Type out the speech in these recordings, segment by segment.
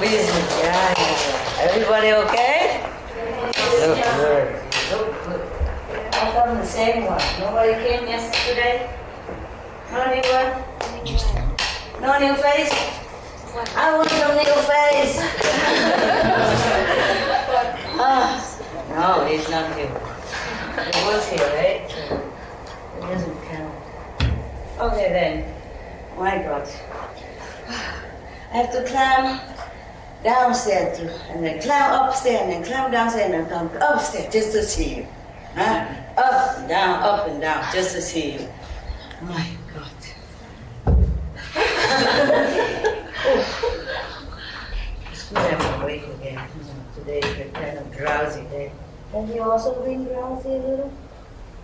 busy. Yeah. Everybody okay? Look good. Look good. How come the same one? Nobody came yesterday? No new one? No new face? I want some new face. No, he's not here. He was here, right? It doesn't count. Okay then. My God. I have to climb downstairs too, and then climb upstairs, and then climb downstairs, and then climb upstairs just to see you. Huh? Up and down, just to see you. My God. It's good I'm awake again. Today is a kind of drowsy day. Have you also been drowsy a little?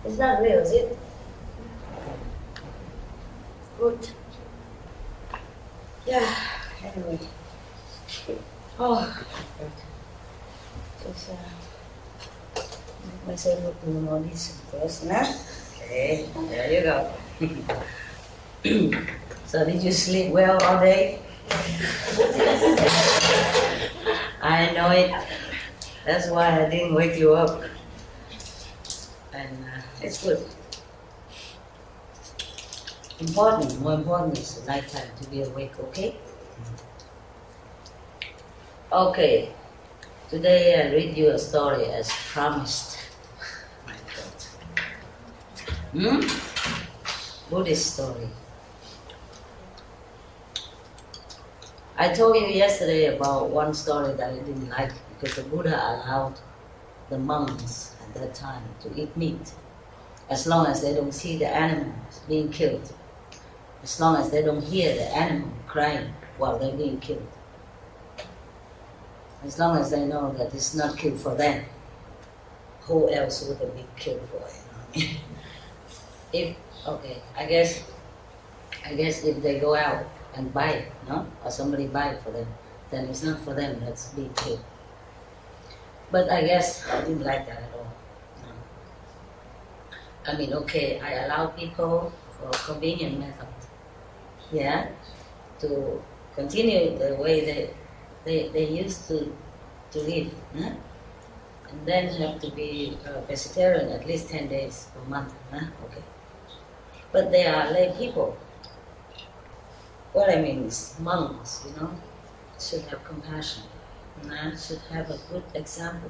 It's not real, is it? Good. Yeah, anyway. Oh, just make myself look a little more decent first, huh? Okay, there you go. So did you sleep well all day? I know it. That's why I didn't wake you up. And it's good. More important is the nighttime to be awake, okay? Okay, today I read you a story as promised. My God. Buddhist story. I told you yesterday about one story that I didn't like because the Buddha allowed the monks at that time to eat meat as long as they don't see the animals being killed, as long as they don't hear the animal crying while they're being killed, as long as they know that it's not killed for them. Who else would it be killed for? You know? I guess if they go out and buy it, no? Or somebody buy it for them, then it's not for them that's being killed. But I guess I didn't like that at all. No. I mean, okay, I allow people for convenient method, yeah, to continue the way they used to live, huh? And then you have to be a vegetarian at least 10 days per month, huh? Okay. But they are lay people. What I mean is monks, you know, should have compassion, should have a good example,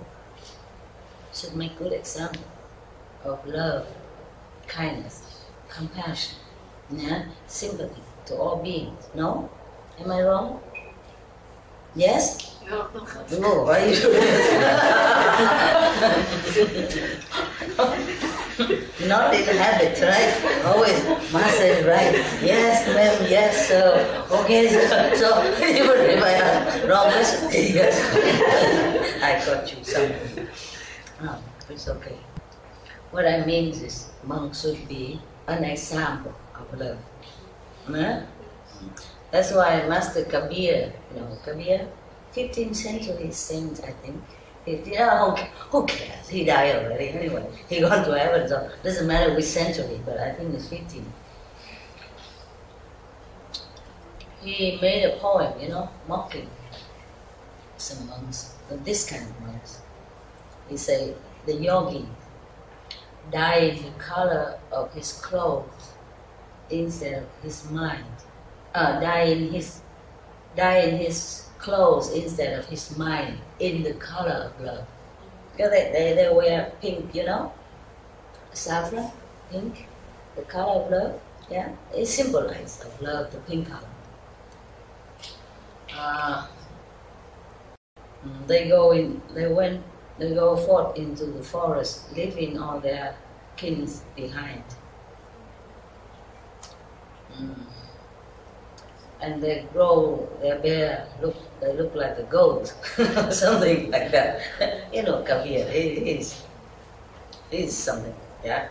should make good example of love, kindness, compassion, yeah, sympathy to all beings. No? Am I wrong? Yes? No, why you not in habit, right? Always master is right. Yes, ma'am, yes, sir. Okay, so even if I am wrong, yes. I got you something. No, it's okay. What I mean is monks should be an example of love. Huh? That's why Master Kabir, you know, Kabir, 15th century saint, I think. 15, who cares? He died already anyway. He gone to heaven, so doesn't matter which century, but I think it's 15. He made a poem, you know, mocking some monks, this kind of monks. He said, the yogi dyed the color of his clothes instead of his mind. Dyeing his clothes instead of his mind in the color of love. Because they wear pink, you know? Saffron, pink, the color of love, yeah? It symbolizes of love, the pink color. They go forth into the forest, leaving all their kins behind. And they look like a goat, something like that. You know, Kabir, he's something, yeah.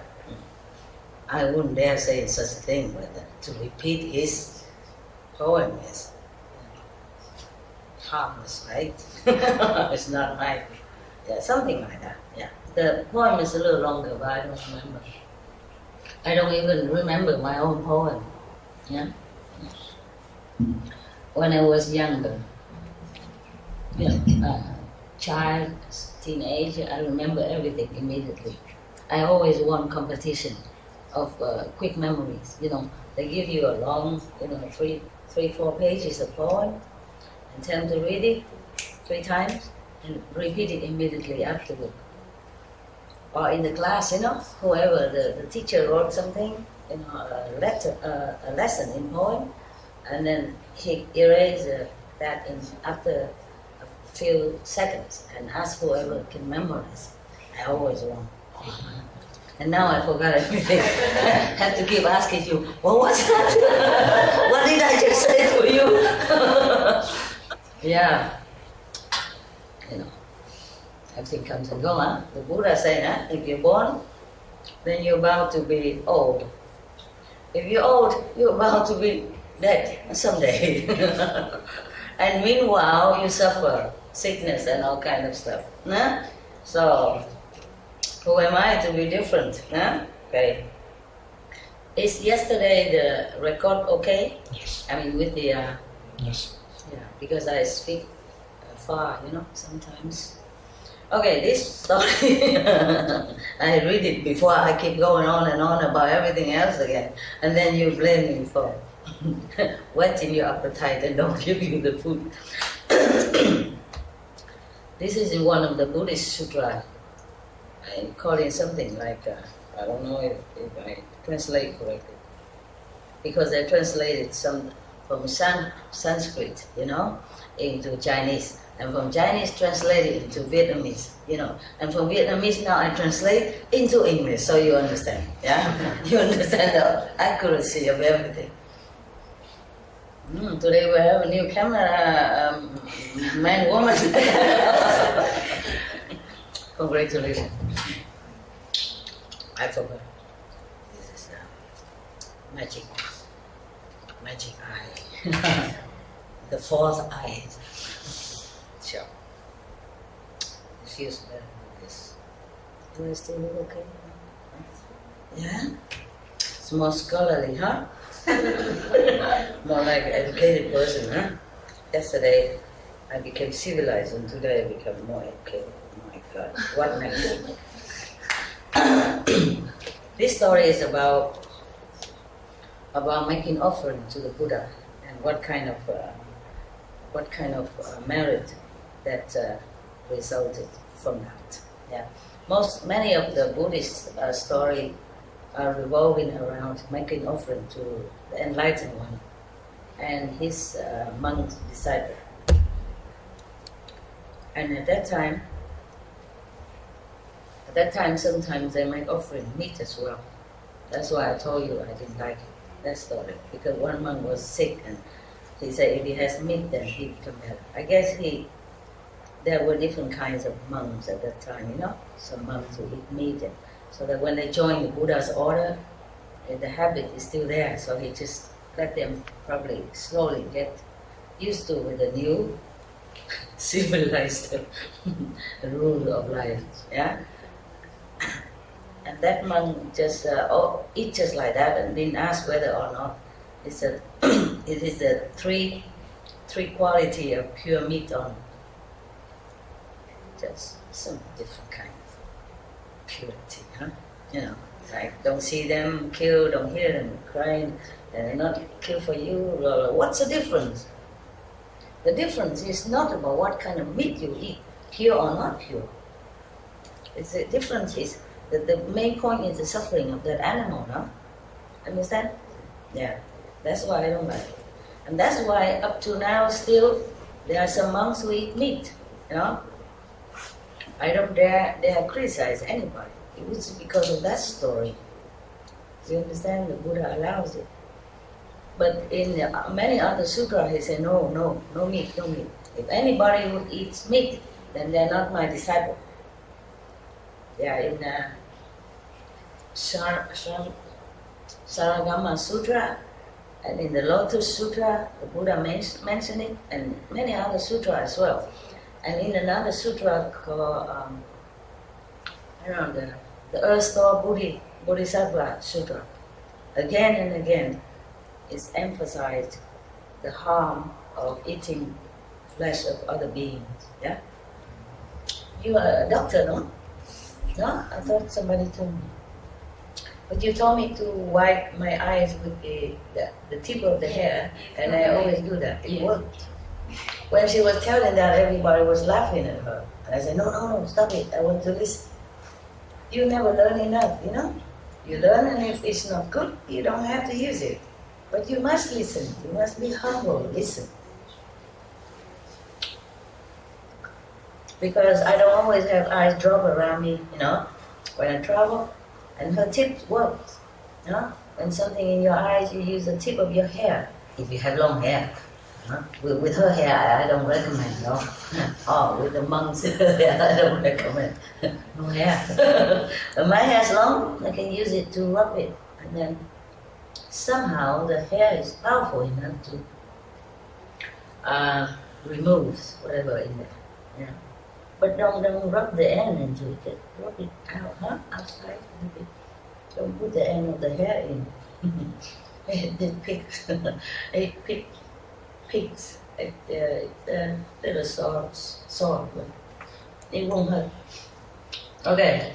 I wouldn't dare say such a thing, but to repeat his poem is harmless, right? It's not right. Yeah, something like that, yeah. The poem is a little longer, but I don't remember. I don't even remember my own poem, yeah. When I was younger, child, teenager, I remember everything immediately. I always won competition of quick memories. They give you a long, 4 pages of poem, and tell them to read it 3 times and repeat it immediately afterward. Or in the class, whoever the teacher wrote something, a lesson in poem, and then he erased that after a few seconds and asked whoever can memorize. I always won. And now I forgot everything. I have to keep asking you, what was that? What did I just say to you? Yeah. Everything comes and goes, huh? The Buddha said, if you're born, then you're bound to be old. If you're old, you're bound to be dead someday. And meanwhile, you suffer sickness and all kind of stuff. Huh? So, who am I to be different? Huh? Okay. Is yesterday the record okay? Yes. I mean, with the... Yes. Yeah, because I speak far, sometimes. Okay, this story, I read it before I keep going on and on about everything else again. And then you blame me for whetting your appetite and don't give you the food. This is in one of the Buddhist sutras. I call it something like, I don't know if I translate correctly. Because I translated some from Sanskrit, into Chinese. And from Chinese translated into Vietnamese, And from Vietnamese now I translate into English, so you understand, yeah? You understand the accuracy of everything. Today we have a new camera, man, woman. Congratulations. I forgot. This is magic eye. The 4th eye. Sure. It feels better with this. Do I still look okay? Yeah? It's more scholarly, huh? More like an educated person, huh? Yesterday I became civilized and today I become more educated. Oh my God, what next? This story is about making offering to the Buddha and what kind of merit that resulted from that. Yeah, many of the Buddhist story are revolving around making offering to the enlightened one and his monk disciple. And at that time, sometimes they make offering meat as well. That's why I told you I didn't like that story, because one monk was sick and he said if he has meat, then he become better. I guess there were different kinds of monks at that time, Some monks who eat meat, and so that when they join the Buddha's order, the habit is still there. So he just let them probably slowly get used to with the new civilized rule of life. Yeah. And that monk just eat just like that and didn't ask whether or not it is the three quality of pure meat on just some different kind of purity, huh? Like don't see them kill, don't hear them crying, and they're not kill for you. Blah, blah. What's the difference? The difference is not about what kind of meat you eat, pure or not pure. The difference is that the main point is the suffering of that animal, no? Understand? Yeah. That's why I don't like it. And that's why up to now still there are some monks who eat meat, I don't dare criticize anybody. It was because of that story. Do you understand? The Buddha allows it. But in many other sutras he said, no meat, no meat. If anybody who eats meat, then they're not my disciple. Yeah, in Saragama Sutra and in the Lotus Sutra, the Buddha mentioned it, and many other sutras as well. And in another sutra called, the Earth Store Bodhisattva Sutra, again and again, it's emphasized the harm of eating flesh of other beings. Yeah? You are a doctor, no? No? I thought somebody told me. But you told me to wipe my eyes with the tip of the hair, and I always do that. It worked. When she was telling that, everybody was laughing at her. And I said, no, no, no, stop it. I want to listen. You never learn enough, you know? You learn, and if it's not good, you don't have to use it. But you must listen. You must be humble. Listen. Because I don't always have eyes drop around me, you know, when I travel. And her tip works, you know. When something in your eyes, you use the tip of your hair. If you have long hair. With her hair, I don't recommend, no. Oh, with the monk's hair, I don't recommend. No hair. When my hair's long, I can use it to rub it. And then somehow the hair is powerful enough to remove whatever in there. Yeah. But don't rub the end into it. Just rub it out, huh? Outside a little bit. Don't put the end of the hair in. It picks. It picks. It's a little sore, but it won't hurt. Okay.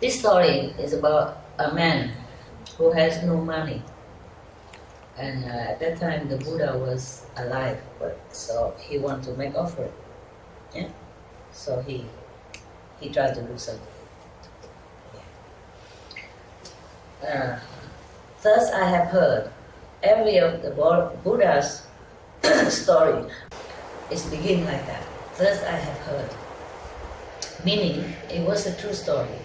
This story is about a man who has no money. And at that time the Buddha was alive, so he wanted to make offering. Yeah? So he tried to do something. Yeah. Thus I have heard every of the Buddha's story is begin like that. Thus I have heard. Meaning it was a true story.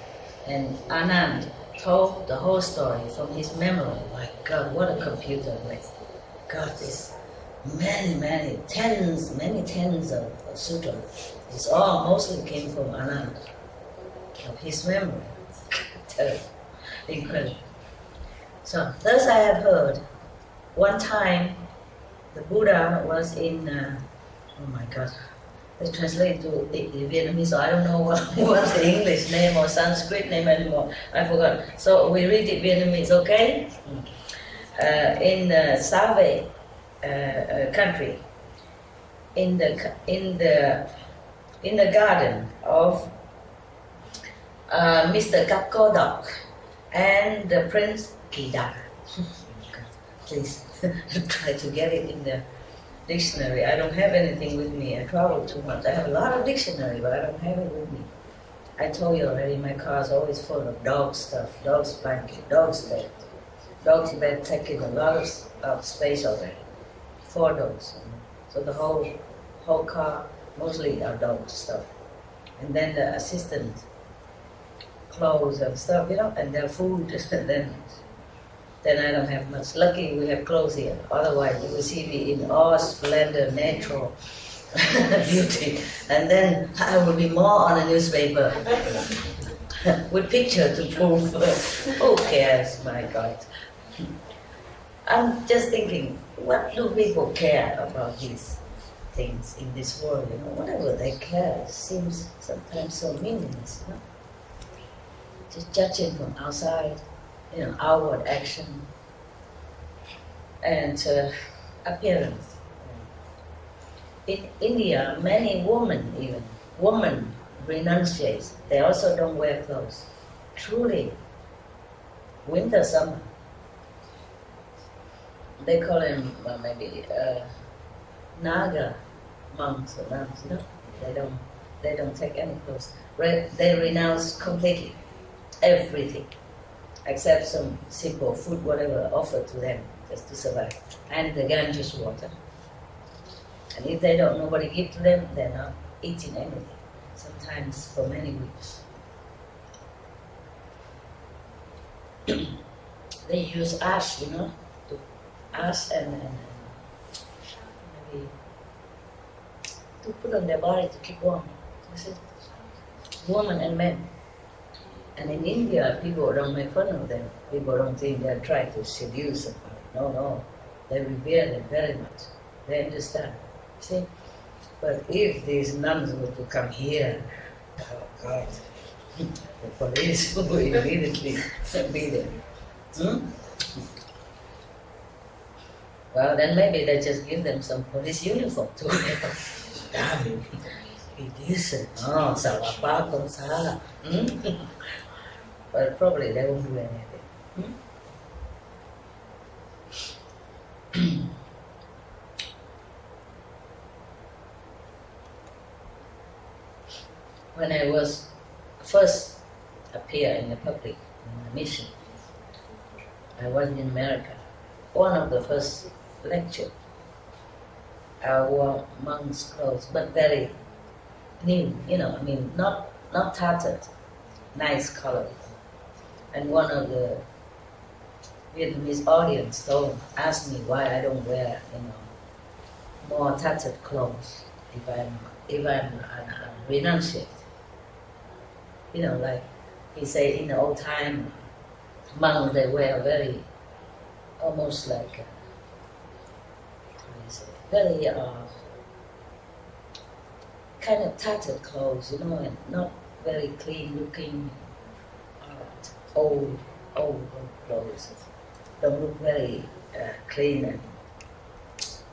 And Anand told the whole story from his memory. My God, what a computer! Like, God, this many tens of sutras. It's all mostly came from Anand, of his memory. Incredible. So, thus I have heard. One time, the Buddha was in. Oh my God. They translate to Vietnamese, so I don't know what's the English name or Sanskrit name anymore. I forgot. So we read it Vietnamese, okay? In Save country, in the garden of Mr. Kapkodok and the Prince Kida. Please try to get it in the dictionary. I don't have anything with me. I travel too much. I have a lot of dictionary, but I don't have it with me. I told you already, my car is always full of dog stuff, dog's blanket, dog's bed. Dog's bed taking a lot of space already. 4 dogs. So the whole car mostly are dog stuff. And then the assistant clothes and stuff, you know, and their food. Then I don't have much. Lucky we have clothes here. Otherwise, you will see me in all splendor, natural beauty. And then I will be more on a newspaper with picture to prove. Who cares, my God? I'm just thinking, what do people care about these things in this world? You know, whatever they care seems sometimes so meaningless. You know? Just judging from outside. You know, outward action and appearance. In India, many women renunciate. They also don't wear clothes. Truly, winter, summer. They call them maybe Naga monks or nuns. You know, they don't take any clothes. They renounce completely everything, except some simple food, whatever, offered to them just to survive. And the Ganges water. And if they don't, nobody give to them, they're not eating anything. Sometimes for many weeks. They use ash, you know, ash and maybe to put on their body to keep warm. This is women and men. And in India, people don't make fun of them. People don't think they're trying to seduce somebody. No. They revere them very much. They understand. See? But if these nuns were to come here, oh God, the police will immediately be there. Well, then maybe they just give them some police uniform to wear. Damn, be decent. Oh, salapa con sala. But probably they won't do anything. When I was first appear in the public in the mission, I was in America. One of the first lecture, I wore monk's clothes, but very new, I mean, not tattered, nice color. And one of the Vietnamese audience asked me why I don't wear, more tattered clothes if I'm renunciate. Like he say in the old time, monks they wear very, almost like, very kind of tattered clothes, and not very clean looking, old clothes. Don't look very clean and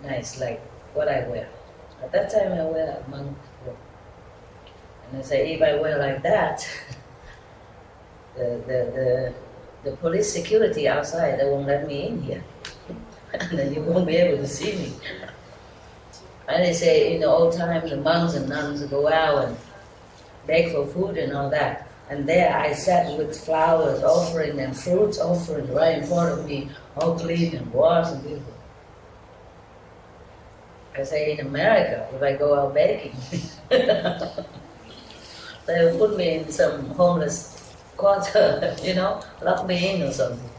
nice like what I wear. At that time I wear a monk robe. And I say, if I wear like that, the police security outside, they won't let me in here. And then you won't be able to see me. And they say in the old time, the monks and nuns go out and beg for food and all that. And there I sat with flowers offering and fruits offering right in front of me, all clean and washed and beautiful. I say in America, if I go out begging, they will put me in some homeless quarter, lock me in or something.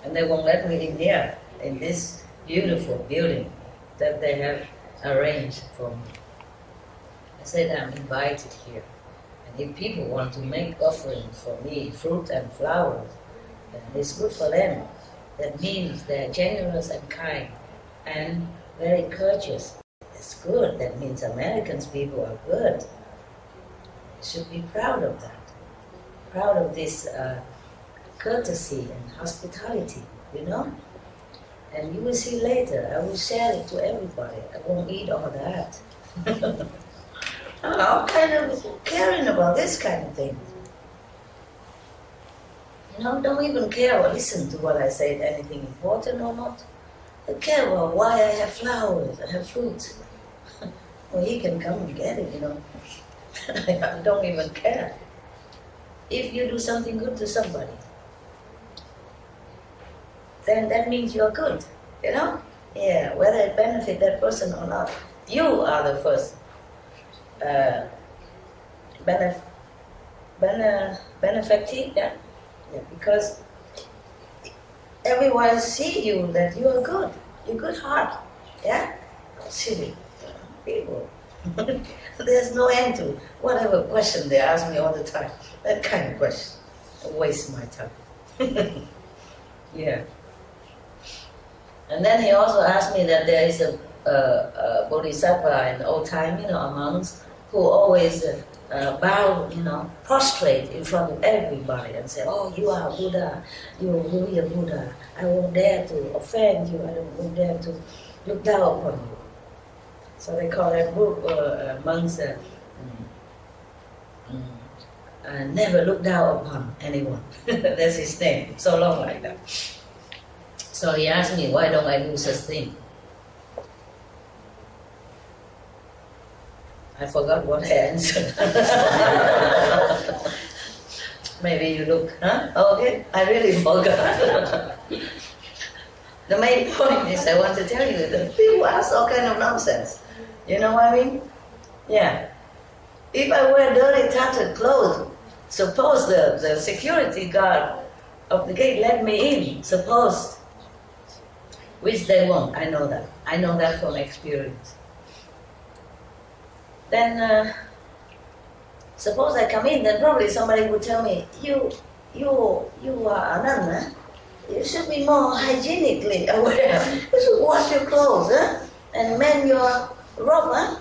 And they won't let me in here, in this beautiful building that they have arranged for me. I said I'm invited here. And if people want to make offerings for me, fruit and flowers, then it's good for them. That means they're generous and kind and very courteous. It's good. That means Americans people are good. You should be proud of that. Proud of this courtesy and hospitality, And you will see later, I will share it to everybody. I won't eat all that. I'm kind of caring about this kind of thing. Don't even care or listen to what I say, anything important or not. I care about why I have flowers, I have fruits. Well, he can come and get it, I don't even care. If you do something good to somebody, then that means you're good, Yeah, whether it benefits that person or not, you are the first benefactor, yeah, because everyone see you that you are good, you're good heart, yeah, silly people. There's no end to whatever question they ask me all the time. That kind of question, I waste my time. Yeah. And then he also asked me that there is a bodhisattva in the old time, monks who always bow, prostrate in front of everybody and say, oh, you are Buddha, you are really a Buddha. I won't dare to offend you, I won't dare to look down upon you. So they call that group monks never look down upon anyone. That's his name, so long like that. So he asked me, why don't I do such thing? I forgot what I answered. Maybe you look, huh? Okay, I really forgot. The main point is I want to tell you that people ask all kind of nonsense. You know what I mean? Yeah. If I wear dirty, tattered clothes, suppose the security guard of the gate let me in, suppose, which they won't, I know that. I know that from experience. Then, suppose I come in, then probably somebody would tell me, you are a nun, huh? You should be more hygienically aware. You should wash your clothes, huh? And mend your robe, huh?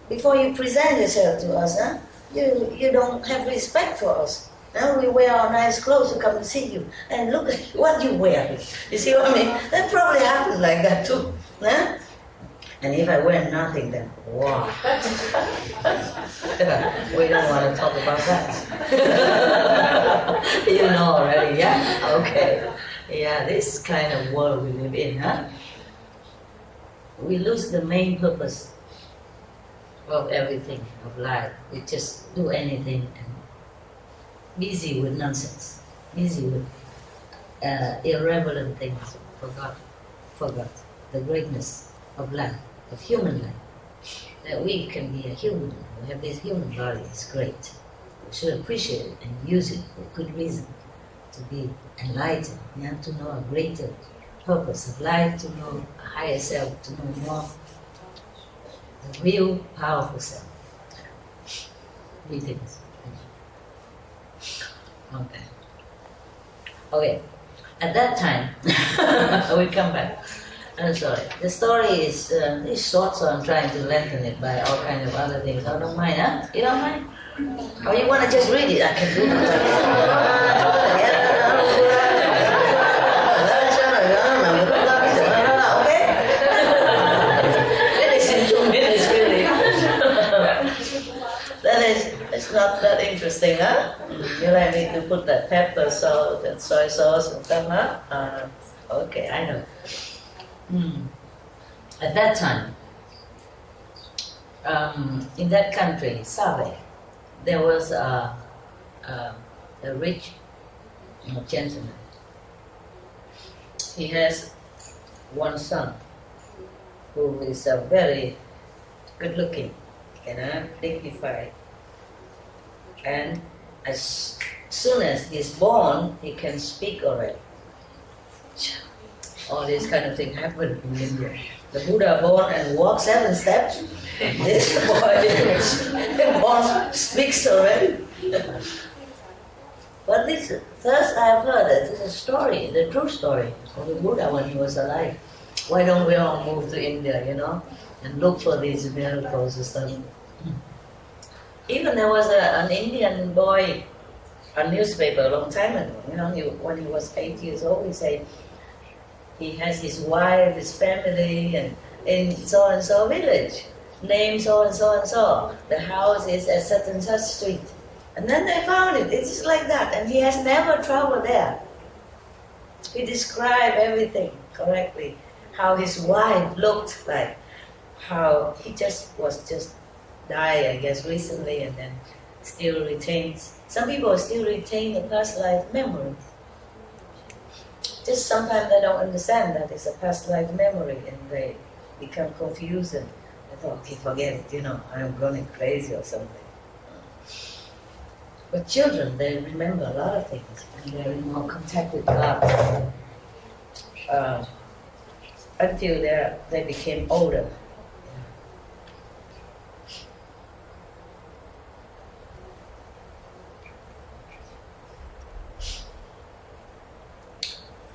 Before you present yourself to us, huh? You don't have respect for us. Now we wear our nice clothes to come and see you, and look at what you wear. You see what I mean? That probably happened like that too. Huh? And if I wear nothing, then wow. We don't want to talk about that. You know already, yeah? Okay. Yeah, this kind of world we live in, huh? We lose the main purpose of everything, of life. We just do anything and busy with nonsense, busy with irrelevant things, forgot the greatness of life, of human life. That we can be a human, we have this human body, it's great. We should appreciate it and use it for good reason, to be enlightened, to know a greater purpose of life, to know a higher self, to know more the real powerful self. Greetings. Okay. At that time, we come back. I'm sorry. The story is short, so I'm trying to lengthen it by all kinds of other things. I don't mind, huh? You don't mind? Or you want to just read it? I can do that. It's not that interesting, huh? You like me to put that pepper, salt, and soy sauce and stuff, huh? Okay, I know. At that time, in that country, Save, there was a rich gentleman. He has one son who is very good-looking, dignified. And as soon as he's born, he can speak already. All this kind of thing happened in India. The Buddha born and walked 7 steps. This boy born speaks already. But this, first I have heard that this is a story, the true story of the Buddha when he was alive. Why don't we all move to India, and look for these miracles and stuff? Even there was an Indian boy, a newspaper a long time ago, when he was 8 years old, he said he has his wife, his family, and in so-and-so village, name so-and-so and so. The house is at such and such street. And then they found it, it's just like that, and he has never traveled there. He described everything correctly, how his wife looked like, how he was just died, I guess, recently, and then still retains. Some people still retain the past life memory. Just sometimes they don't understand that it's a past life memory, and they become confused and they thought, okay, forget it, I'm going crazy or something. But children, they remember a lot of things, and they're in more contact with God until they became older.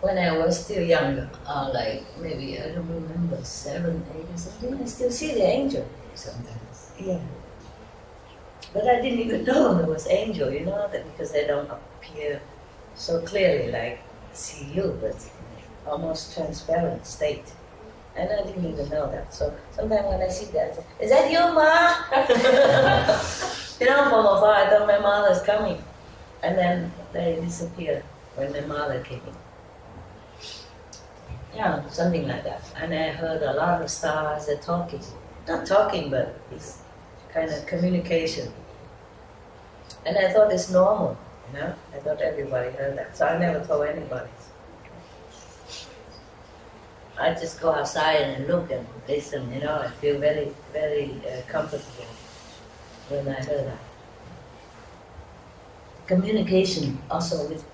When I was still younger, like maybe, I don't remember, 7, 8 or something, I still see the angel sometimes. Yeah. But I didn't even know there was angel, that because they don't appear so clearly like see you, but almost transparent state. And I didn't even know that. So sometimes when I see that, I say, is that you, Ma? From afar, I thought my mother's coming. And then they disappear when my mother came in. Yeah, something like that. And I heard a lot of stars that talking. Not talking, but it's kind of communication. And I thought it's normal, I thought everybody heard that. So I never told anybody. I just go outside and look and listen, I feel very, very comfortable when I heard that. Communication also with,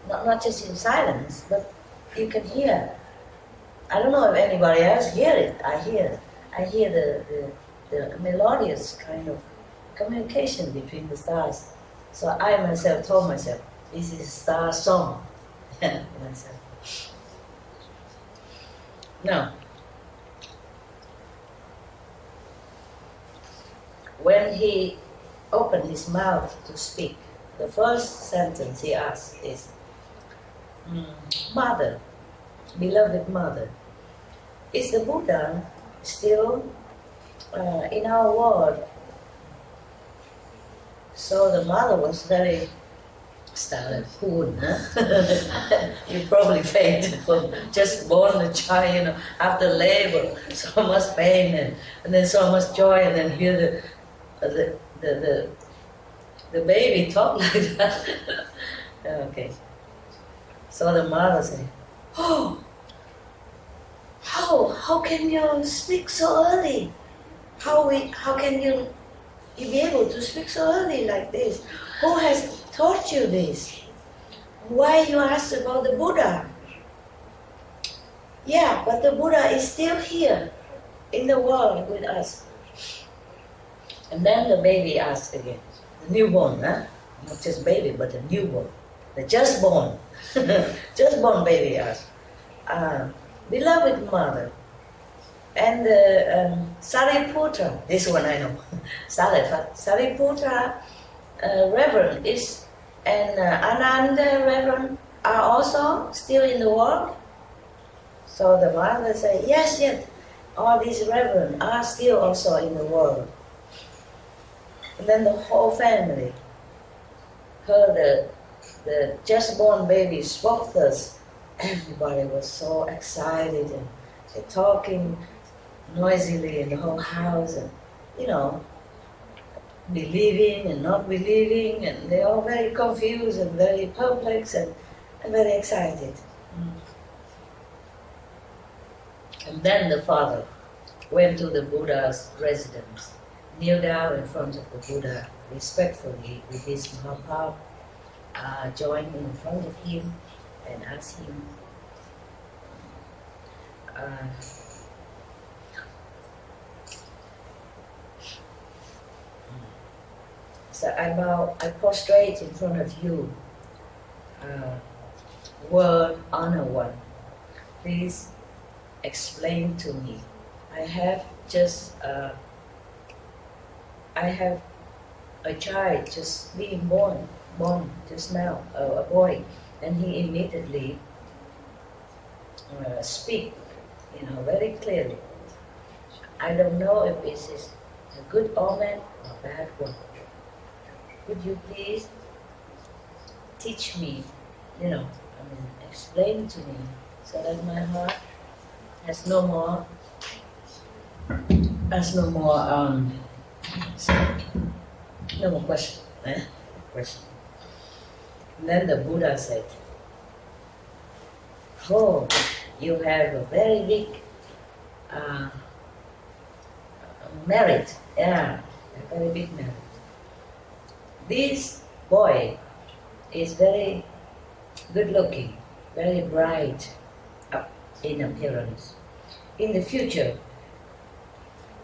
not just in silence, but you can hear. I don't know if anybody else hear it. I hear the melodious kind of communication between the stars. So I myself told myself, this is a star song. Myself. Now, when he opened his mouth to speak, the first sentence he asked is, Mother, beloved mother, is the Buddha still in our world? So the mother was very started, you probably fainted from just born a child, after labor, so much pain and then so much joy, and then hear the baby talk like that. Okay. So the mother said, "Oh, how can you speak so early? How can you be able to speak so early like this? Who has taught you this? Why you ask about the Buddha?" Yeah, but the Buddha is still here in the world with us. And then the baby asked again, the newborn, not just baby, but the newborn, the just born, just born baby asked, beloved mother, and Sariputra, this one I know, Sariputra Reverend is, and Ananda Reverend are also still in the world? So the mother said, yes, all these Reverend are still also in the world. And then the whole family heard the just born baby spoke thus. Everybody was so excited and they're talking noisily in the whole house, and believing and not believing, and they're all very confused and very perplexed and very excited. And then the father went to the Buddha's residence, kneeled down in front of the Buddha respectfully with his Mahaprabhu, joined in front of him and asked him, so I prostrate in front of you, world honor one. Please explain to me. I have a child just being born just now, a boy, and he immediately speak, very clearly. I don't know if this is a good omen or a bad one. Could you please teach me, explain to me, so that my heart has no more question. And then the Buddha said, oh, you have a very big merit. Yeah, a very big merit. This boy is very good looking, very bright in appearance. In the future,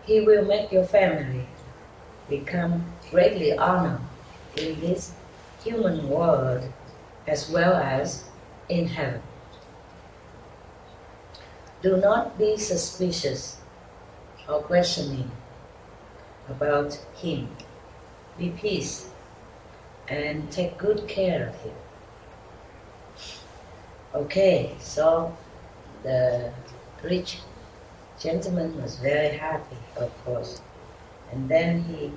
he will make your family become greatly honored in this human world as well as in heaven. Do not be suspicious or questioning about him. Be peace and take good care of him. Okay, so the rich gentleman was very happy, of course, and then he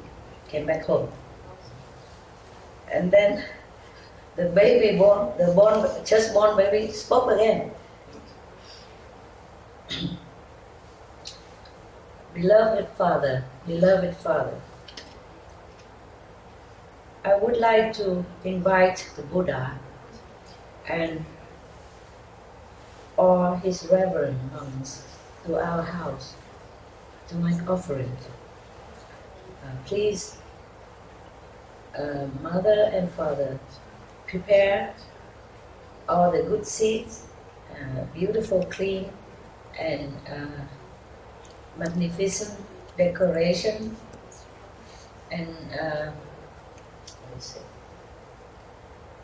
came back home. And then the baby just born baby spoke again. Beloved father, I would like to invite the Buddha and all his reverend monks to our house to make offering. Please, mother and father, prepare all the good seeds, beautiful, clean, and magnificent decoration, and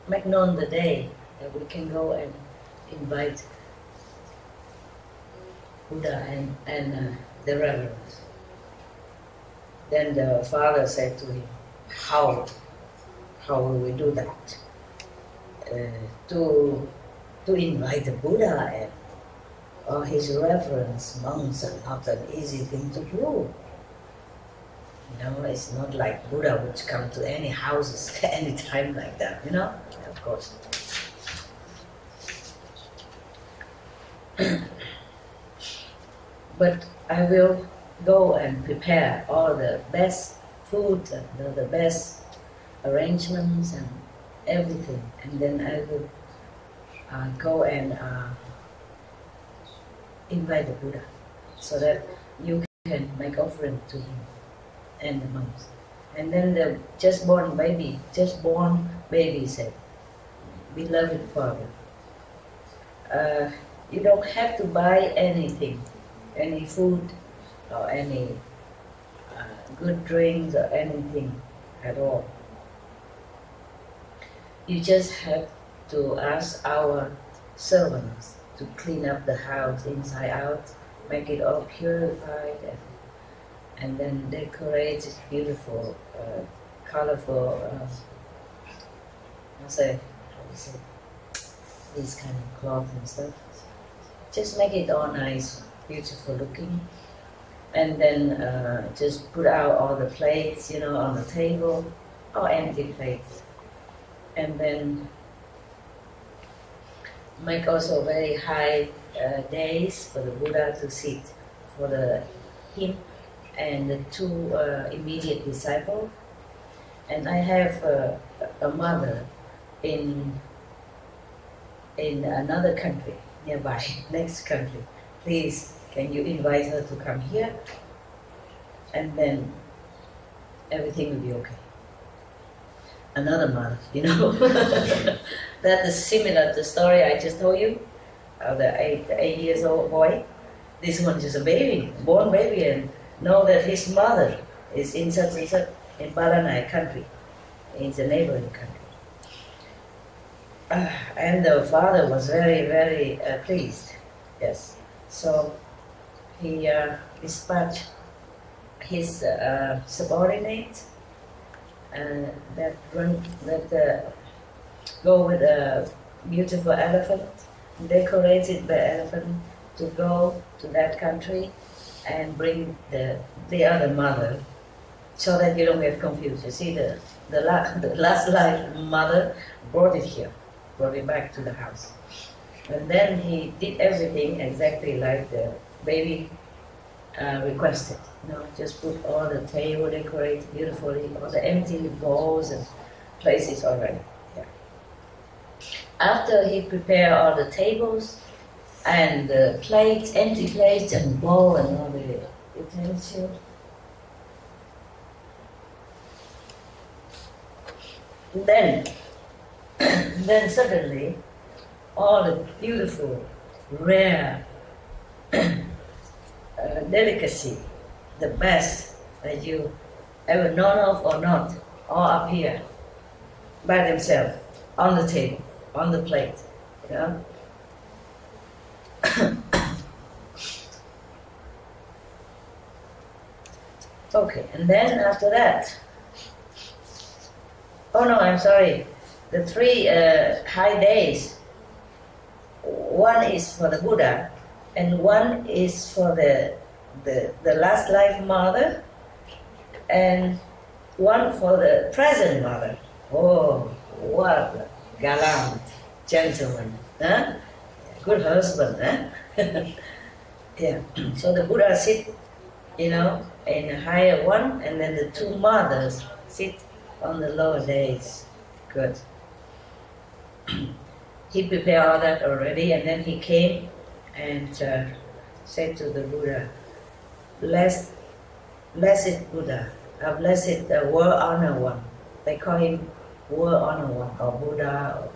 make known the day that we can go and invite Buddha and the reverends. Then the father said to him, how will we do that? To invite the Buddha and or his reverence monks are not an easy thing to do. You know, it's not like Buddha would come to any houses any time like that, you know, of course. But I will go and prepare all the best food and the best arrangements and everything, and then I will go and invite the Buddha, so that you can make offering to him and the monks. And then the just born baby said, "Beloved Father, you don't have to buy anything, any food or any good drinks or anything at all. You just have to ask our servants to clean up the house inside out, make it all purified, and then decorate it beautiful, colorful, these kind of cloth and stuff. Just make it all nice, beautiful looking, and then just put out all the plates, you know, on the table, or empty plates, and then make also very high days for the Buddha to sit, for him and the two immediate disciples. And I have a mother in another country nearby, next country. Please, can you invite her to come here? And then everything will be okay. Another mother, you know. That is similar to the story I just told you of the 8 years old boy. This one is a baby, born baby, and know that his mother is in such and such in Balanai country, in the neighboring country. And the father was very, very pleased. Yes, so he dispatched his subordinate that go with a beautiful elephant, decorated the elephant, to go to that country and bring the other mother, so that you don't get confused. You see, the last life mother brought it here, brought it back to the house. And then he did everything exactly like the baby requested. You know, just put all the table decorated beautifully, all the empty bowls and places already. Yeah. After he prepared all the tables and the plates, empty plates and bowl and all the utensils, then suddenly all the beautiful, rare delicacy, the best that you ever known of or not, all appear by themselves on the table, on the plate, you know. Okay, and then after that, oh no, I'm sorry, the three high days, one is for the Buddha, and one is for the last life mother, and one for the present mother. Oh, what a gallant gentleman, huh? Good husband, huh? Yeah. So the Buddha sit, you know, in a higher one, and then the two mothers sit on the lower days. Good. He prepared all that already, and then he came and said to the Buddha, blessed Buddha, blessed world honor one. They call him world honor one, or Buddha, or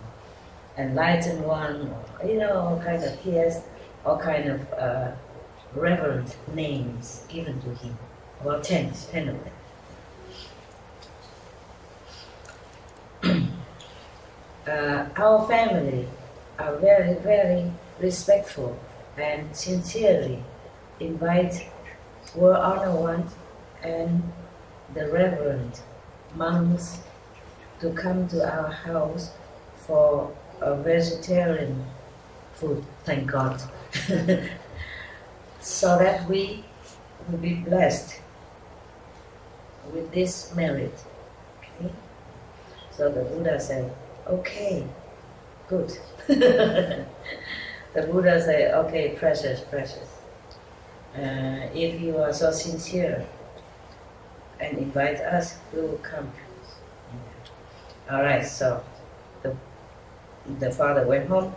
enlightened one, or, you know, all kind of, he has all kind of reverent names given to him, about 10 of them. Our family are very, very respectful and sincerely invite world honor one and the reverend monks to come to our house for a vegetarian food, thank God. So that we will be blessed with this merit. Okay? So the Buddha said, okay, good. The Buddha said, okay, precious. If you are so sincere and invite us, we will come. Alright, so the father went home,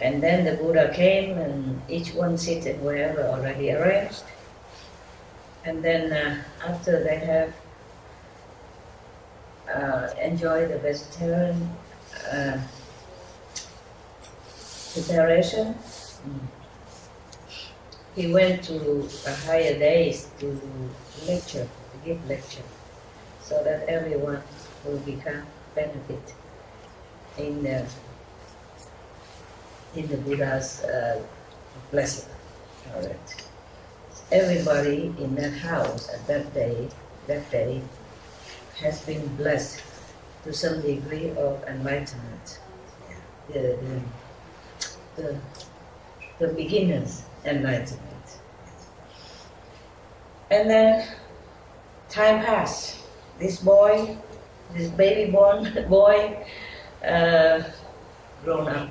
and then the Buddha came, and each one seated wherever already arranged. And then after they have enjoyed the vegetarian preparation, he went to a higher days to give lecture, so that everyone will become benefit in the Buddha's blessing. All right. Everybody in that house at that day has been blessed to some degree of enlightenment. The beginner's enlightenment. And then time passed. This baby born boy, grown up.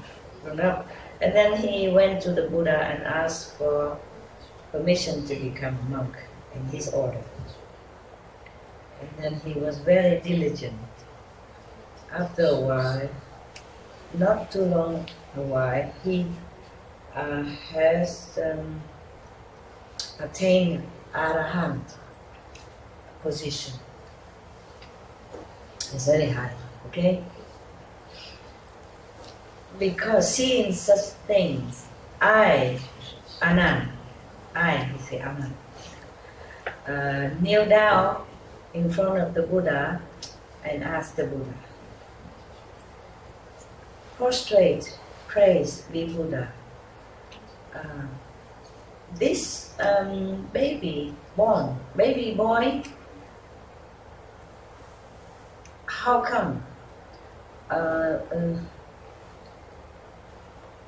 And then he went to the Buddha and asked for permission to become a monk in his order. And then he was very diligent. After a while, not too long a while, he has attained Arahant position. It's very high, okay? Because seeing such things, he say Anand, kneel down in front of the Buddha and ask the Buddha, prostrate, praise be Buddha. This baby boy, how come?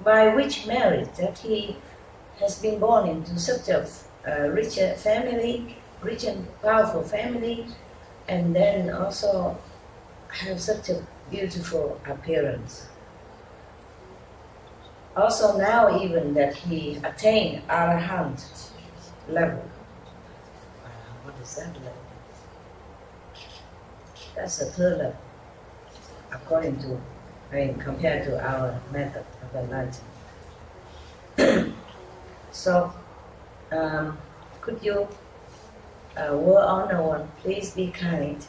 By which merit that he has been born into such a rich family, rich and powerful family, and then also have such a beautiful appearance. Also now even that he attained Arahant level. What is that level? That's the third level, according to, compared to our method of enlightenment. So, could you, World Honor One, please be kind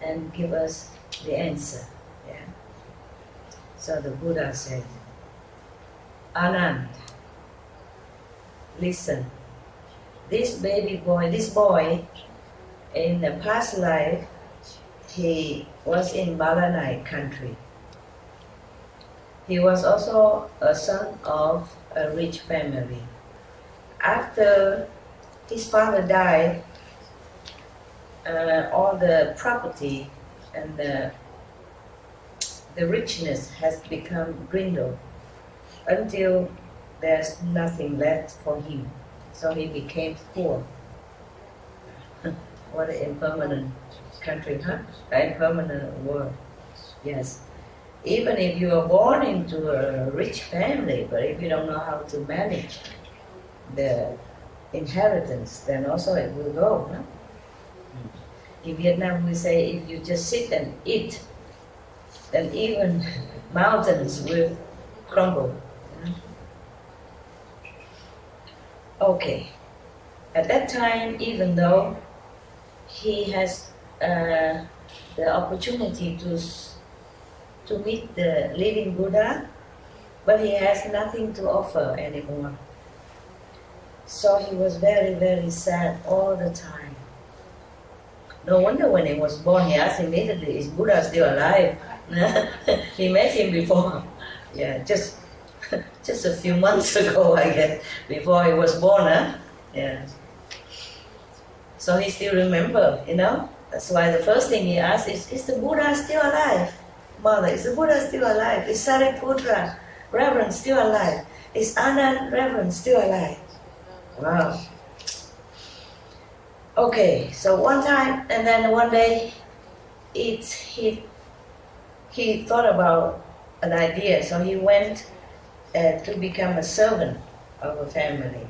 and give us the answer? Yeah. So the Buddha said, Anand, listen. This boy, in the past life, he was in Balanai country. He was also a son of a rich family. After his father died, all the property and the richness has become dwindled until there's nothing left for him. So he became poor. What an impermanent country, huh? An impermanent world. Yes. Even if you are born into a rich family, but if you don't know how to manage the inheritance, then also it will go. Huh? In Vietnam, we say if you just sit and eat, then even mountains will crumble. Okay. At that time, even though he has the opportunity to meet the living Buddha, but he has nothing to offer anymore. So he was very, very sad all the time. No wonder when he was born, he asked immediately, is Buddha still alive? He met him before. Yeah, just a few months ago, I guess, before he was born, huh? Yeah. So he still remember, That's why the first thing he asked is the Buddha still alive? Mother, is the Buddha still alive? Is Sariputra, Reverend, still alive? Is Anand, Reverend, still alive? Wow. Okay, so one time, and then one day, he thought about an idea, so he went to become a servant of a family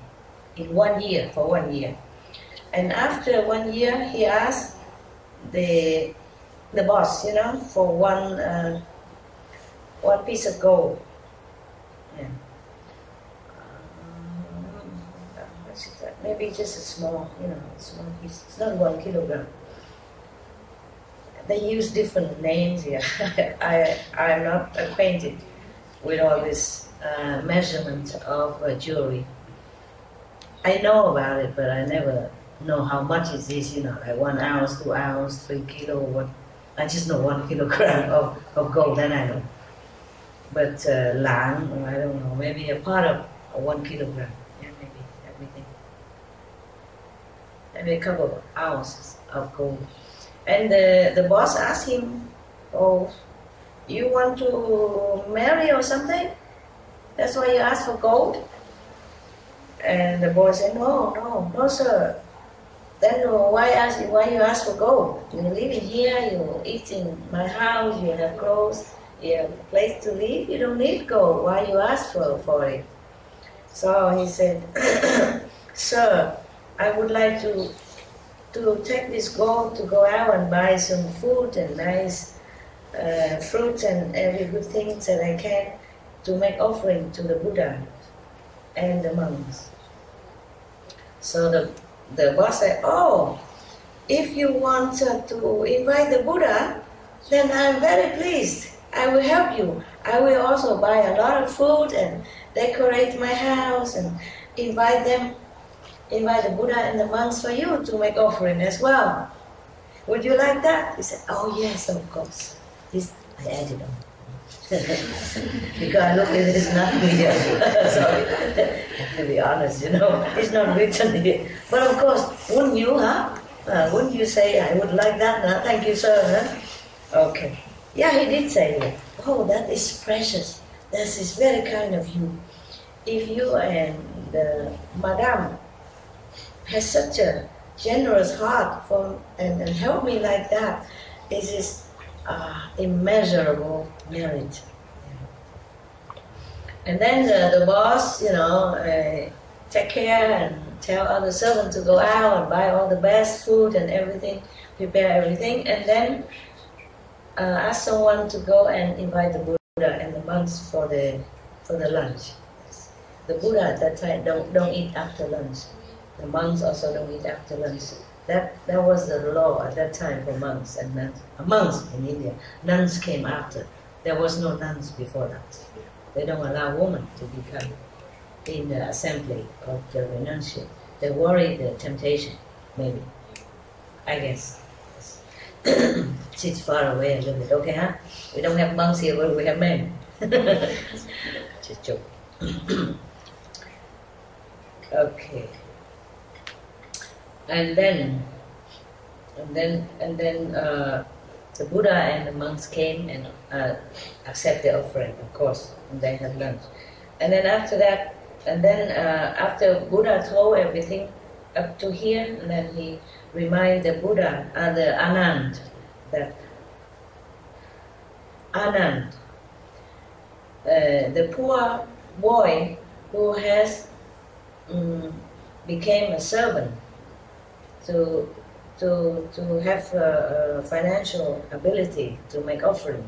in 1 year, for 1 year. And after 1 year, he asked the boss, for one piece of gold. Yeah. What is that? Maybe just a small, small piece. It's not 1 kilogram. They use different names here. I'm not acquainted with all this measurement of jewelry. I know about it, but I never know how much it is, like 1 ounce, 2 ounce, 3 kilo, what. I just know 1 kilogram of gold, then I know. But lang, I don't know, maybe a part of 1 kilogram. Yeah, maybe everything. Maybe a couple of ounces of gold. And the boss asked him, oh, you want to marry or something? That's why you asked for gold? And the boy said, no, sir. Then why you ask for gold? You live in here, you eat in my house, you have clothes, you have a place to live, you don't need gold. Why you ask for it? So he said, sir, I would like to take this gold to go out and buy some food and nice fruits and every good thing that I can to make offering to the Buddha and the monks. So the boss said, oh, if you want to invite the Buddha, then I'm very pleased. I will help you. I will also buy a lot of food and decorate my house and invite the Buddha and the monks for you to make offering as well. Would you like that? He said, oh yes, of course. This I added on. Because look, it is not here. Sorry, to be honest, it's not written here. But of course, wouldn't you, wouldn't you say, I would like that, huh? Thank you, sir, huh? Okay. Yeah, he did say that. Oh, that is precious. That is very kind of you. If you and Madame has such a generous heart and help me like that, it is immeasurable merit. And then the boss, take care and tell other servants to go out and buy all the best food and everything, prepare everything, and then ask someone to go and invite the Buddha and the monks for the lunch. The Buddha at that time don't eat after lunch. The monks also don't eat after lunch. That was the law at that time for monks and nuns. Monks in India. Nuns came after. There was no nuns before that. They don't allow women to become in the assembly of the renunciate. They worry the temptation, maybe. I guess. It's far away a little bit, okay, huh? We don't have monks here, but we have men. Just joke. Okay. And then the Buddha and the monks came and accept the offering, of course, and they had lunch. And then after that, after Buddha told everything up to here, and then he reminded the Buddha, the Anand, that Anand, the poor boy who has became a servant to have financial ability to make offering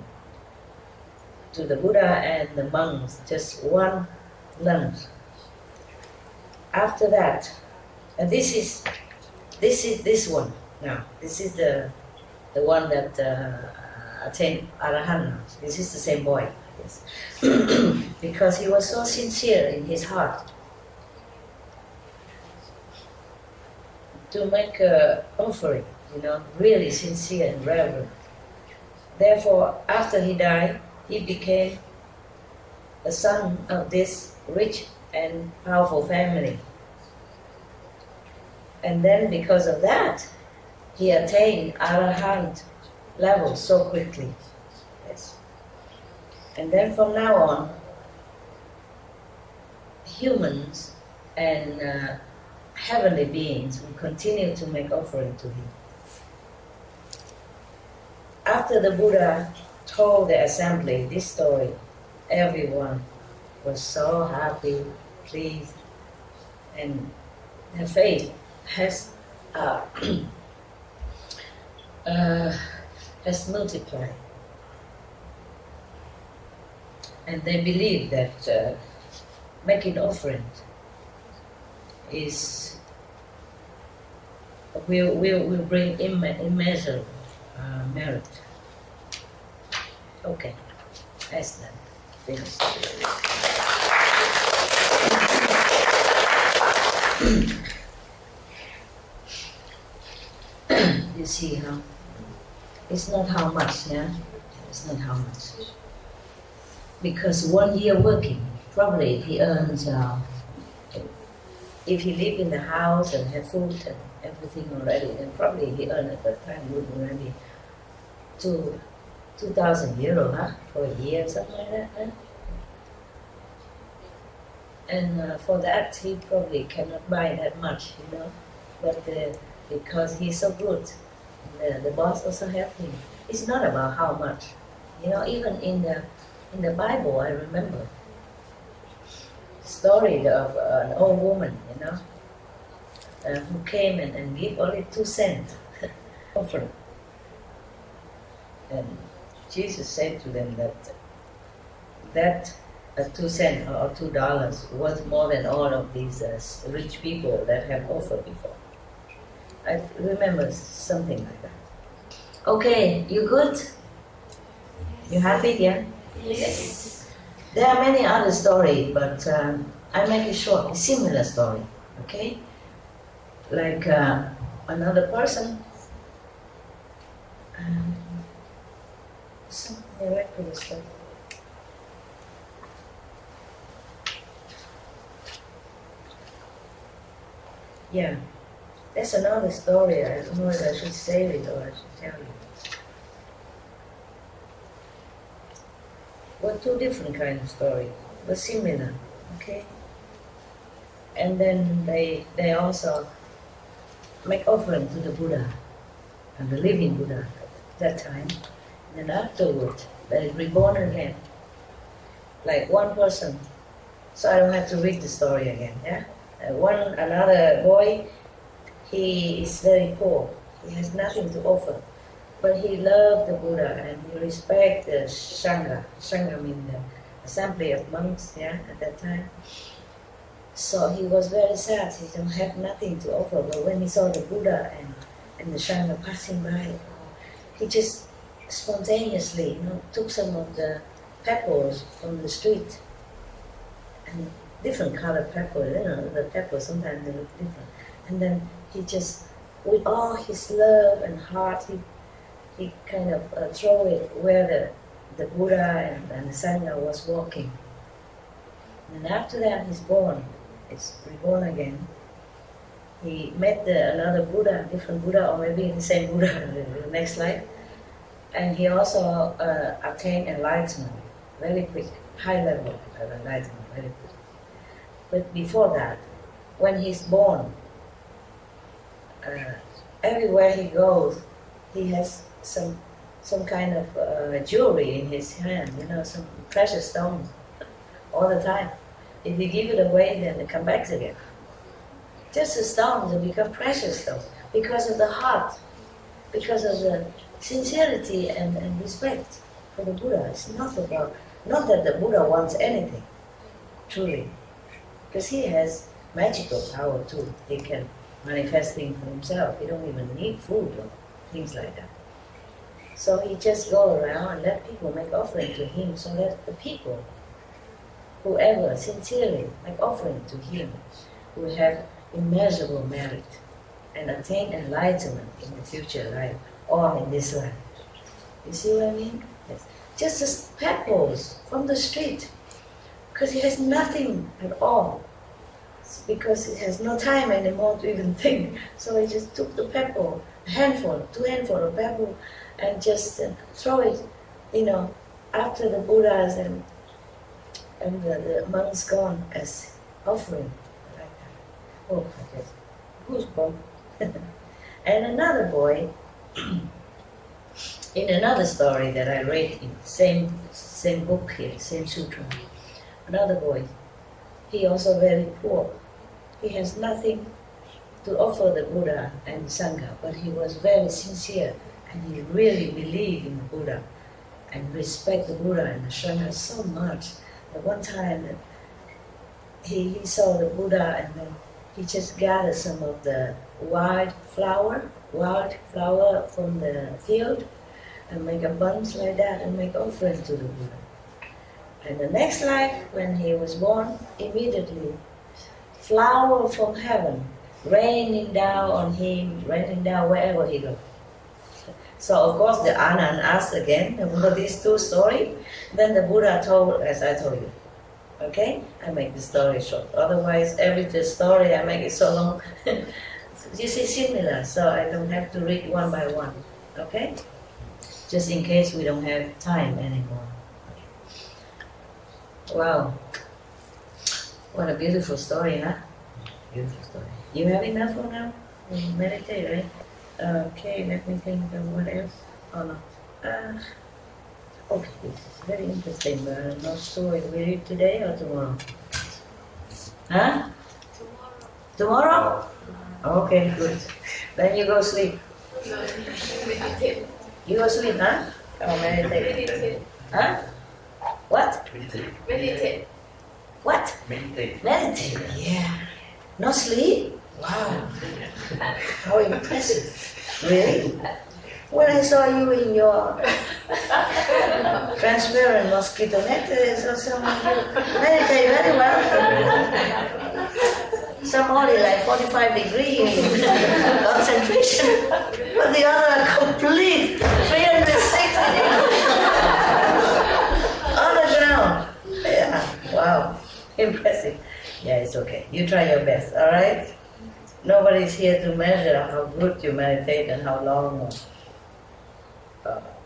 to the Buddha and the monks, just one lunch. After that, and this is this one now. This is the one that attained Arahant. This is the same boy, yes. Because he was so sincere in his heart to make an offering, really sincere and reverent. Therefore, after he died, he became the son of this rich and powerful family. And then because of that, he attained Arahant level so quickly. Yes. And then from now on, humans and heavenly beings will continue to make offering to him. After the Buddha told the assembly this story, everyone was so happy, pleased, and their faith has multiplied. And they believe that making offering will bring immeasurable merit. Okay, that's that. Finished. You see how it's not how much, yeah? It's not how much. Because 1 year working, probably he earns, if he live in the house and have food and everything already, then probably he earned at that time would already 2,000 euro, huh? For a year, something like that, huh? And for that, he probably cannot buy that much, you know. But because he's so good, the boss also helped him. It's not about how much, you know. Even in the Bible, I remember the story of an old woman, you know, who came and gave only 2 cents offering. And Jesus said to them that 2 cents or $2 was more than all of these rich people that have offered before. I remember something like that. Okay, you good? You happy, yeah? Yes. There are many other stories, but I make it short, a similar story, okay? Like another person, some miraculous stuff. Yeah, that's another story. I don't know if I should say it or I should tell you. Well, 2 different kinds of stories, but similar, okay? And then they also make offering to the Buddha, and the living Buddha at that time. And then afterward, they reborn again, like one person. So I don't have to read the story again, yeah? Another boy, he is very poor. He has nothing to offer. But he loved the Buddha and he respected the Sangha. Sangha means the assembly of monks, yeah, at that time. So he was very sad. He don't have nothing to offer. But when he saw the Buddha and the Sangha passing by, he just spontaneously, you know, took some of the pebbles from the street. And different colored pebbles, you know, the pebbles sometimes they look different. And then he just, with all his love and heart, he kind of throw it where the Buddha and the Sangha was walking. And after that he's born, he's reborn again. He met another Buddha, different Buddha, or maybe the same Buddha in the next life. And he also attained enlightenment very quick, high level of enlightenment very quick. But before that, when he's born, everywhere he goes, he has some kind of jewelry in his hand, you know, some precious stones all the time. If you give it away, then it comes back again. Just the stones will become precious stones because of the heart, because of the sincerity and respect for the Buddha. It's not that the Buddha wants anything, truly, because he has magical power too. He can manifest things for himself. He don't even need food or things like that. So he just go around and let people make offering to him, so that the people, whoever sincerely make offering to him, will have immeasurable merit and attain enlightenment in the future life or in this life. You see what I mean? Yes. Just as pebbles from the street, because he has nothing at all. It's because he has no time anymore to even think. So he just took the pebble two handful of bamboo, and just throw it, after the Buddhas and the monks gone as offering. Like that. Oh, I guess. Goosebump. And another boy, in another story that I read in same book here, same sutra, another boy, he also very poor. He has nothing to offer the Buddha and Sangha, but he was very sincere and he really believed in the Buddha and respect the Buddha and the Sangha so much. At one time he saw the Buddha and then he just gathered some of the wild flower from the field and make a bunch like that and make offering to the Buddha. And the next life, when he was born, immediately flower from heaven raining down on him, raining down wherever he goes. So of course the Anand asked again about these two stories. Then the Buddha told, as I told you. Okay? I make the story short. Otherwise every story I make it so long. You see, similar, so I don't have to read one by one. Okay? Just in case we don't have time anymore. Wow. What a beautiful story, huh? Beautiful story. You have enough for now? You meditate, right? Okay, let me think of what else. Oh no. Okay, this is very interesting, but I'm not sure if we read today or tomorrow. Huh? Tomorrow? Okay, good. Then you go sleep. You go sleep, huh? Or meditate? Huh? What? Meditate. What? Meditate. Meditate, yeah. Not sleep? Wow. How impressive. Really? When I saw you in your transparent mosquito net, I saw someone who meditate very well. Somebody like 45 degree concentration, but the other complete 360 on the ground. Yeah, wow, impressive. Yeah, it's okay. You try your best, all right? Nobody's here to measure how good you meditate and how long.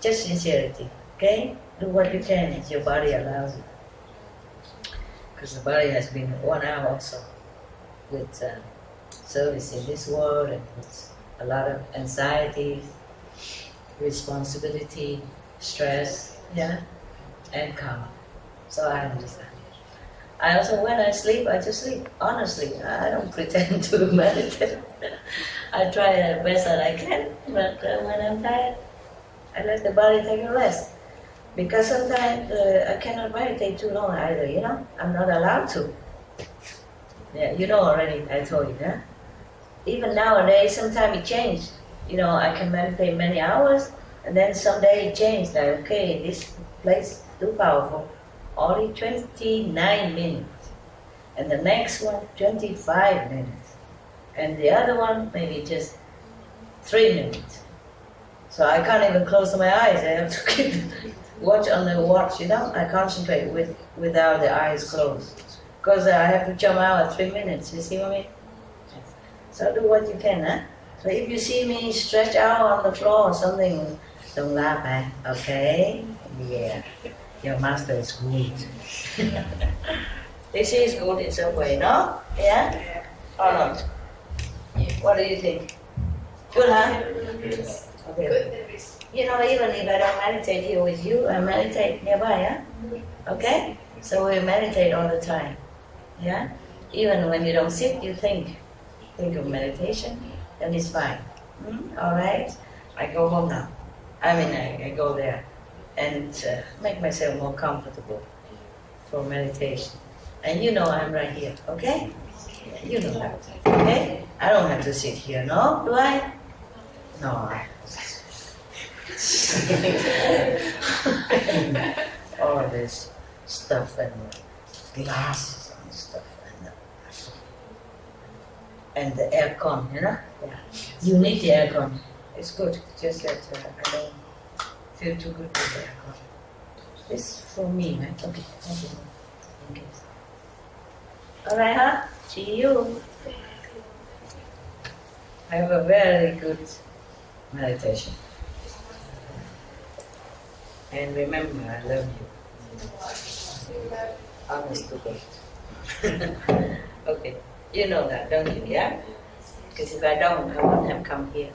Just sincerity, okay? Do what you can if your body allows it. Because the body has been worn out also with service in this world and with a lot of anxiety, responsibility, stress, yeah, and karma. So I understand. I also, when I sleep, I just sleep. Honestly, I don't pretend to meditate. I try the best that I can, but when I'm tired, I let the body take a rest. Because sometimes I cannot meditate too long either, you know? I'm not allowed to. Yeah, you know already, I told you, huh? Even nowadays, sometimes it changes. You know, I can meditate many hours, and then someday it changes. Like, okay, this place is too powerful. Only 29 minutes. And the next one, 25 minutes. And the other one, maybe just 3 minutes. So I can't even close my eyes. I have to keep watch on the watch, you know. I concentrate without the eyes closed. Because I have to jump out at 3 minutes, you see what I mean? So do what you can, huh? So if you see me stretch out on the floor or something, don't laugh, eh? Okay? Yeah. Your master is good. This is good in some way, no? Yeah? Or not? What do you think? Good, huh? Okay. You know, even if I don't meditate here with you, I meditate nearby, huh? Okay? So we meditate all the time. Yeah? Even when you don't sit, you think. Think of meditation, then it's fine. Alright? I go home now. I go there and make myself more comfortable for meditation. And you know I'm right here, okay? You know that, okay? I don't have to sit here, no? Do I? No. All this stuff and glasses and stuff and the aircon, you know? Yeah. You need the aircon. It's good. Just that I don't feel too good with the aircon. This for me, right? Okay. Okay. All right, huh? See you. Have a very good meditation. And remember, I love you. Honest to God. Okay, you know that, don't you? Yeah? Because if I don't, I wouldn't have come here.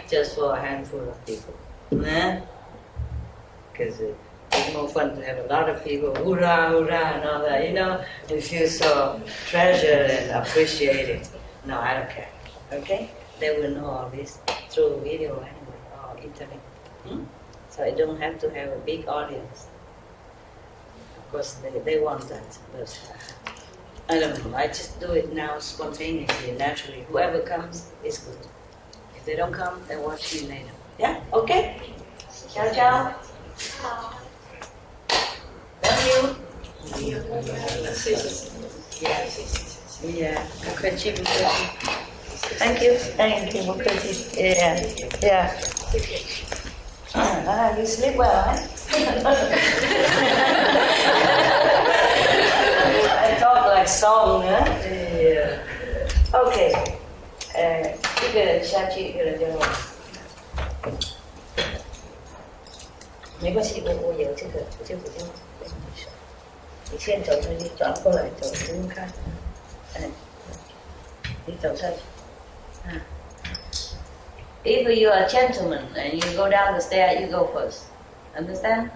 Just for a handful of people. Because it's more fun to have a lot of people, hoorah, hoorah, and all that, you know, and feel so treasured and appreciated. No, I don't care. Okay? They will know all this through video anyway, or internet. So I don't have to have a big audience. Of course, they want that, but I don't know. I just do it now spontaneously, naturally. Whoever comes is good. If they don't come, they watch me later. Yeah? Okay? Ciao, ciao. Thank you. Yeah. Thank you. Thank you. Yeah. You sleep well, huh? I talk like song, huh? Yeah. Okay. 一个人下去，一个人就没关系，我有这个，我就不用跟你说。你先走出去，转过来走，不用看。你走上去。If you are a gentleman and you go down the stair, you go first. Understand?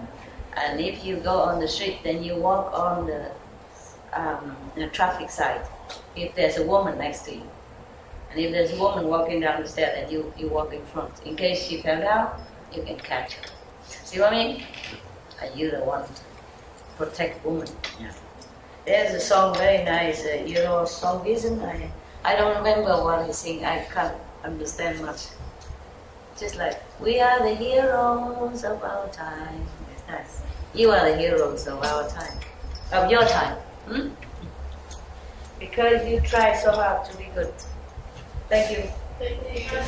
And if you go on the street, then you walk on the traffic side. If there's a woman next to you. And if there's a woman walking down the stair, then you walk in front. In case she fell down, you can catch her. See what I mean? And you're the one to protect women. Yeah. There's a song, very nice, Euro song, isn't it? I don't remember what he sing. I can't understand much. Just like, we are the heroes of our time. It's nice. You are the heroes of our time. Of your time. Because you try so hard to be good. Thank you. Thank you.